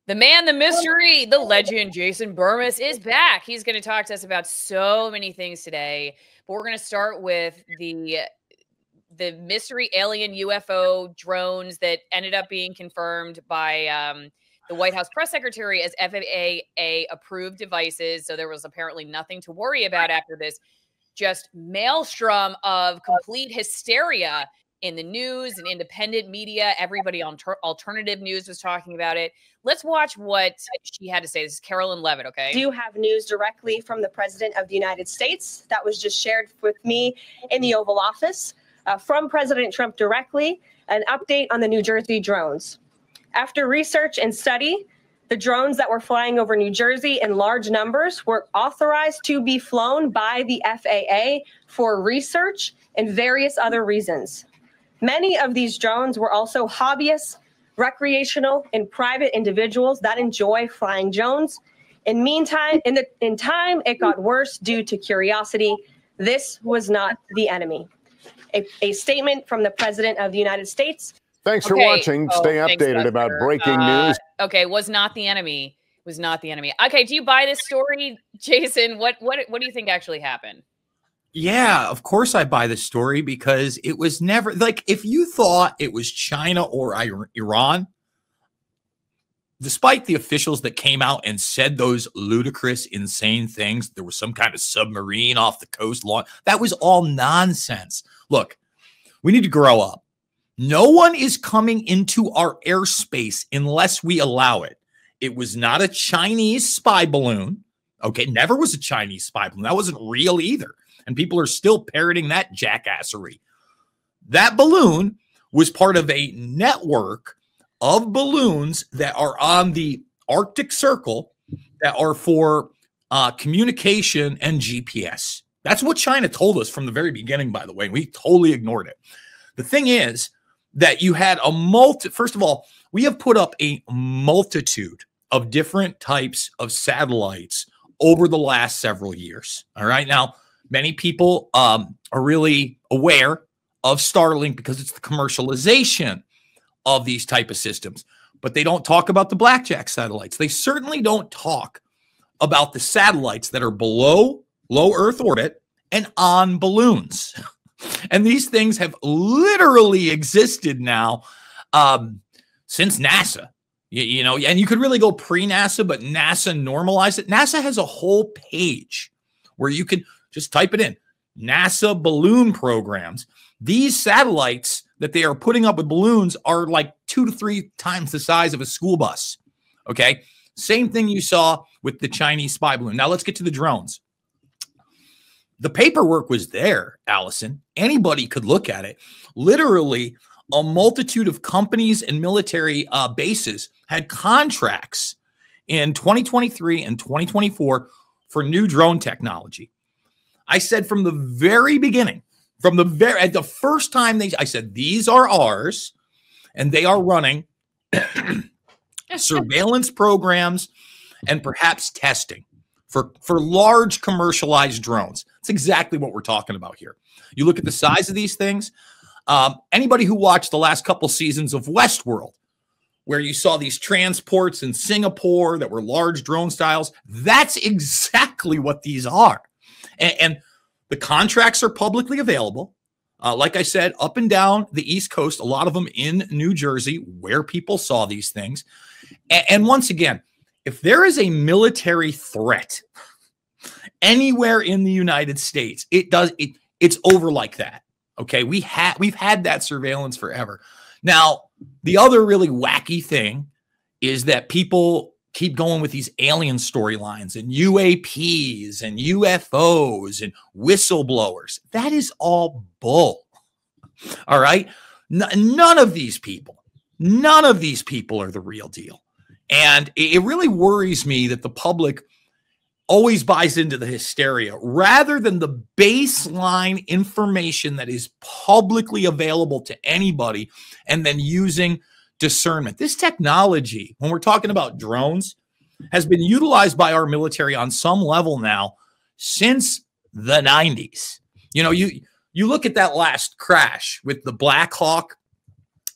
The man, the mystery, the legend, Jason Bermas is back. He's going to talk to us about so many things today. But we're going to start with the mystery alien UFO drones that ended up being confirmed by the White House press secretary as FAA approved devices. So there was apparently nothing to worry about after this just maelstrom of complete hysteria in the news and independent media. Everybody on alternative news was talking about it. Let's watch what she had to say. This is Karoline Leavitt, okay? Do you have news directly from the President of the United States that was just shared with me in the Oval Office from President Trump directly, an update on the New Jersey drones. After research and study, the drones that were flying over New Jersey in large numbers were authorized to be flown by the FAA for research and various other reasons. Many of these drones were also hobbyists, recreational, and private individuals that enjoy flying drones. In time, it got worse due to curiosity. This was not the enemy. A statement from the President of the United States. Thanks for watching. Stay updated about breaking news. Okay, was not the enemy. Was not the enemy. Okay, do you buy this story, Jason? What do you think actually happened? Yeah, of course I buy the story, because it was never like, if you thought it was China or Iran, despite the officials that came out and said those ludicrous, insane things, there was some kind of submarine off the coast. That was all nonsense. Look, we need to grow up. No one is coming into our airspace unless we allow it. It was not a Chinese spy balloon. Okay, never was a Chinese spy balloon. That wasn't real either. And people are still parroting that jackassery. That balloon was part of a network of balloons that are on the Arctic Circle that are for communication and GPS. That's what China told us from the very beginning, by the way. We totally ignored it. The thing is that you had first of all, we have put up a multitude of different types of satellites over the last several years. All right. Now, many people are really aware of Starlink because it's the commercialization of these type of systems, but they don't talk about the blackjack satellites. They certainly don't talk about the satellites that are below low Earth orbit and on balloons. And these things have literally existed now since NASA. You know, and you could really go pre-NASA, but NASA normalized it. NASA has a whole page where you can just type it in. NASA balloon programs. These satellites that they are putting up with balloons are like 2 to 3 times the size of a school bus. Okay. Same thing you saw with the Chinese spy balloon. Now let's get to the drones. The paperwork was there, Allison. Anybody could look at it. Literally, a multitude of companies and military bases had contracts in 2023 and 2024 for new drone technology. I said from the very beginning, at the first time I said, these are ours, and they are running surveillance programs and perhaps testing for large commercialized drones. That's exactly what we're talking about here. You look at the size of these things. Anybody who watched the last couple seasons of Westworld, where you saw these transports in Singapore that were large drone styles, that's exactly what these are. And the contracts are publicly available. Like I said, up and down the East Coast, a lot of them in New Jersey, where people saw these things. And once again, if there is a military threat anywhere in the United States, it's over like that. Okay, we've had that surveillance forever. Now, the other really wacky thing is that people keep going with these alien storylines and UAPs and UFOs and whistleblowers. That is all bull. All right, none of these people are the real deal. And it really worries me that the public always buys into the hysteria rather than the baseline information that is publicly available to anybody, and then using discernment. This technology, when we're talking about drones, has been utilized by our military on some level now since the 90s. You know, you look at that last crash with the Black Hawk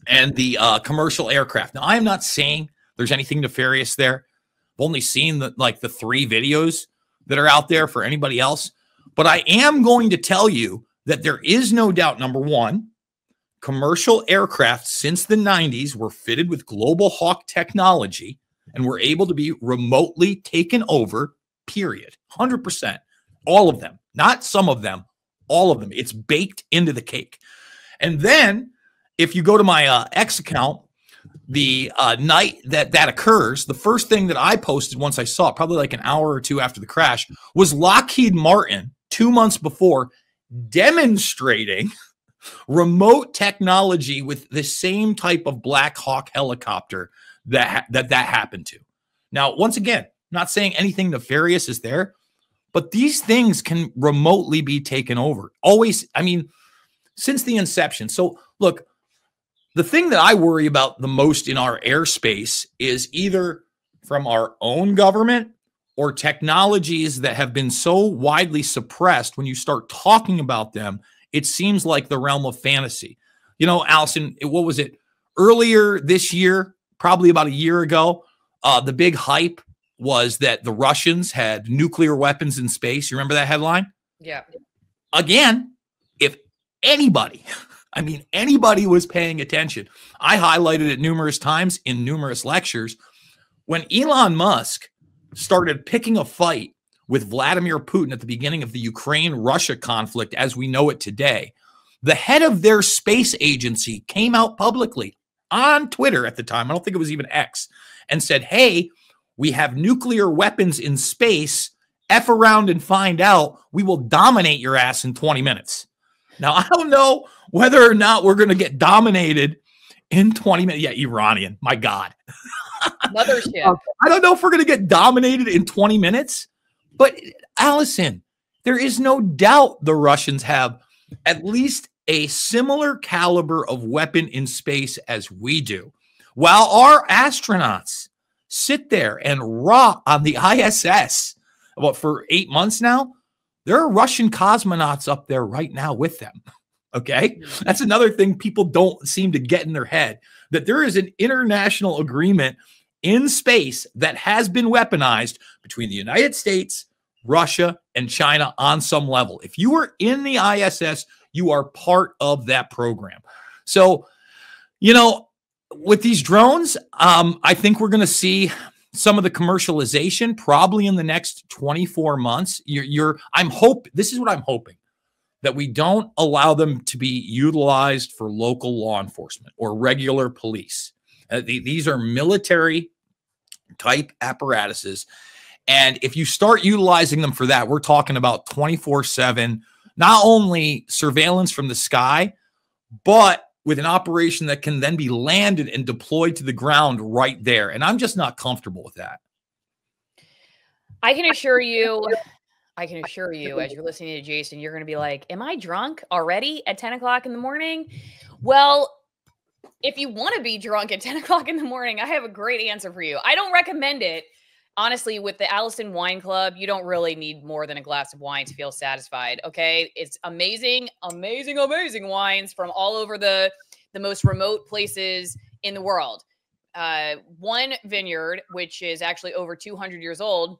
and the commercial aircraft. Now, I am not saying there's anything nefarious there. I've only seen the 3 videos that are out there for anybody else. But I am going to tell you that there is no doubt, number one, commercial aircraft since the 90s were fitted with Global Hawk technology and were able to be remotely taken over, period. 100%. All of them. Not some of them. All of them. It's baked into the cake. And then if you go to my X account, the night that occurs, the first thing that I posted once I saw it, probably like an hour or two after the crash, was Lockheed Martin 2 months before demonstrating remote technology with the same type of Black Hawk helicopter that happened to. Now, once again, not saying anything nefarious is there, but these things can remotely be taken over. Always, I mean, since the inception. So look, the thing that I worry about the most in our airspace is either from our own government or technologies that have been so widely suppressed. When you start talking about them, it seems like the realm of fantasy. You know, Allison, what was it? Earlier this year, probably about a year ago, the big hype was that the Russians had nuclear weapons in space. You remember that headline? Yeah. Again, if anybody, I mean, anybody was paying attention, I highlighted it numerous times in numerous lectures. When Elon Musk started picking a fight with Vladimir Putin at the beginning of the Ukraine-Russia conflict as we know it today, the head of their space agency came out publicly on Twitter at the time, I don't think it was even X, and said, hey, we have nuclear weapons in space. F around and find out. We will dominate your ass in 20 minutes. Now, I don't know whether or not we're going to get dominated in 20 minutes. Yeah, Iranian. My God. Mothership. I don't know if we're going to get dominated in 20 minutes. But, Allison, there is no doubt the Russians have at least a similar caliber of weapon in space as we do. While our astronauts sit there and rot on the ISS for 8 months now, there are Russian cosmonauts up there right now with them. Okay? That's another thing people don't seem to get in their head, that there is an international agreement in space that has been weaponized between the United States, Russia, and China on some level. If you are in the ISS, you are part of that program. So, you know, with these drones, I think we're going to see some of the commercialization probably in the next 24 months. This is what I'm hoping, that we don't allow them to be utilized for local law enforcement or regular police. These are military type apparatuses. And if you start utilizing them for that, we're talking about 24/7, not only surveillance from the sky, but with an operation that can then be landed and deployed to the ground right there. And I'm just not comfortable with that. I can assure you, as you're listening to Jason, you're going to be like, am I drunk already at 10 o'clock in the morning? Well, if you want to be drunk at 10 o'clock in the morning, I have a great answer for you. I don't recommend it. Honestly, with the Allison Wine Club, you don't really need more than a glass of wine to feel satisfied, okay? It's amazing, amazing, amazing wines from all over the most remote places in the world. One vineyard, which is actually over 200 years old,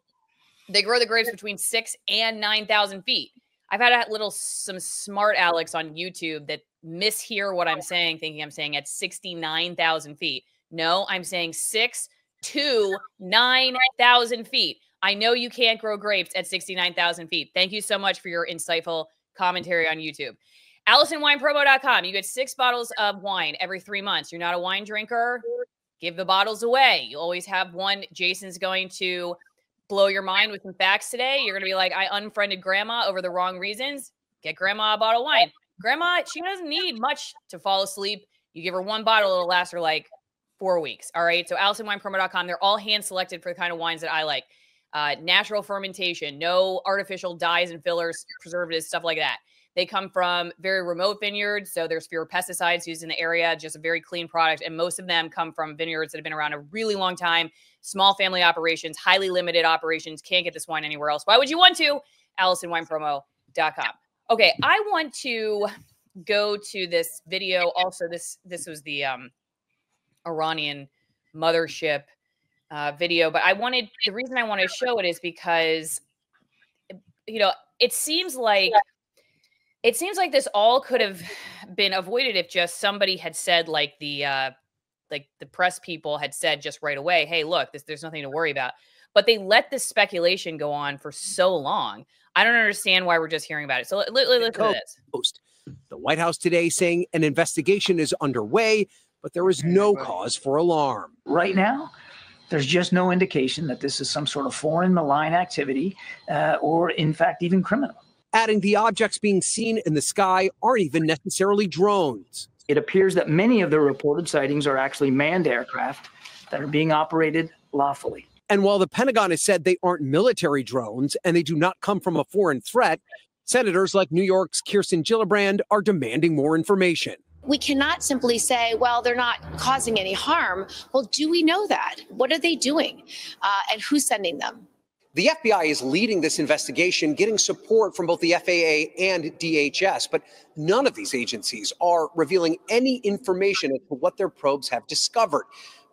they grow the grapes between 6,000 and 9,000 feet. I've had some smart Alex on YouTube that mishear what I'm saying, thinking I'm saying at 69,000 feet. No, I'm saying 6,000 to 9,000 feet. I know you can't grow grapes at 69,000 feet. Thank you so much for your insightful commentary on YouTube. AllisonWinePromo.com. You get 6 bottles of wine every 3 months. You're not a wine drinker? Give the bottles away. You always have one. Jason's going to blow your mind with some facts today. You're going to be like, I unfriended grandma over the wrong reasons. Get grandma a bottle of wine. Grandma, she doesn't need much to fall asleep. You give her 1 bottle, it'll last her like 4 weeks. All right. So AllisonWinePromo.com. They're all hand selected for the kind of wines that I like. Natural fermentation, no artificial dyes and fillers, preservatives, stuff like that. They come from very remote vineyards, so there's fewer pesticides used in the area, just a very clean product. And most of them come from vineyards that have been around a really long time, small family operations, highly limited operations. Can't get this wine anywhere else. Why would you want to? AllisonWinePromo.com. Okay, I want to go to this video. Also, this was the Iranian mothership video, but the reason I want to show it is because, you know, it seems like this all could have been avoided if just somebody had said, like the press people had said just right away, hey, look, there's nothing to worry about. But they let this speculation go on for so long. I don't understand why we're just hearing about it. So listen to this. The White House today saying an investigation is underway, but there is no cause for alarm. Right now, there's just no indication that this is some sort of foreign malign activity or, in fact, even criminal. Adding the objects being seen in the sky aren't even necessarily drones. It appears that many of the reported sightings are actually manned aircraft that are being operated lawfully. And while the Pentagon has said they aren't military drones and they do not come from a foreign threat, senators like New York's Kirsten Gillibrand are demanding more information. We cannot simply say, well, they're not causing any harm. Well, do we know that? What are they doing? And who's sending them? The FBI is leading this investigation, getting support from both the FAA and DHS, but none of these agencies are revealing any information as to what their probes have discovered,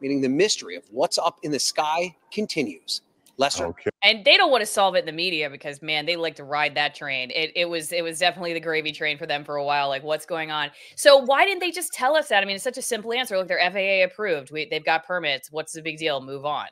meaning the mystery of what's up in the sky continues. Lester. Okay. And they don't want to solve it in the media because, man, they like to ride that train. It was definitely the gravy train for them for a while. Like, what's going on? So why didn't they just tell us that? I mean, it's such a simple answer. Look, they're FAA approved. They've got permits. What's the big deal? Move on.